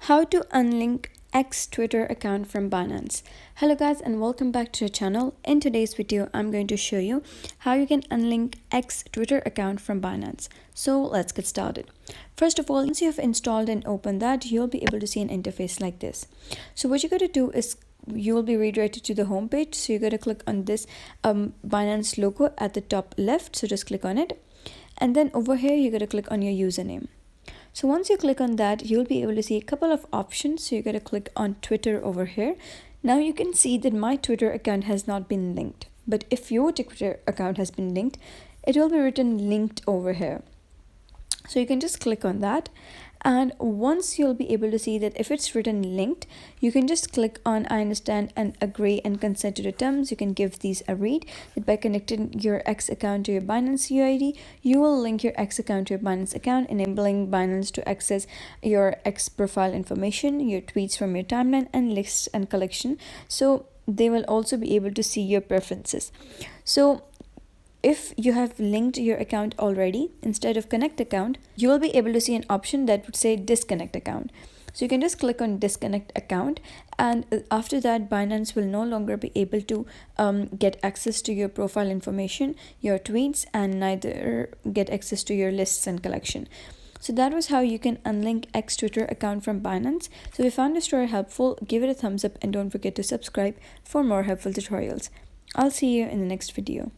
How to unlink X Twitter account from Binance. Hello guys and welcome back to the channel. In today's video I'm going to show you how you can unlink X Twitter account from Binance. So let's get started. First of all, once you have installed and opened that, you'll be able to see an interface like this. So what you got to do is you will be redirected to the home page. So you got to click on this Binance logo at the top left. So just click on it, and then over here you got to click on your username. So once you click on that, you'll be able to see a couple of options. So you're going to click on Twitter over here. Now you can see that my Twitter account has not been linked. But if your Twitter account has been linked, it will be written linked over here. So you can just click on that. And once you'll be able to see that if it's written linked, you can just click on I understand and agree and consent to the terms. You can give these a read that by connecting your X account to your Binance UID, you will link your X account to your Binance account, enabling Binance to access your X profile information, your tweets from your timeline, and lists and collection. So they will also be able to see your preferences. So if you have linked your account already, instead of connect account, you will be able to see an option that would say disconnect account. So you can just click on disconnect account, and after that Binance will no longer be able to get access to your profile information, your tweets, and neither get access to your lists and collection. So that was how you can unlink X Twitter account from Binance. So if you found this tutorial helpful, give it a thumbs up and don't forget to subscribe for more helpful tutorials. I'll see you in the next video.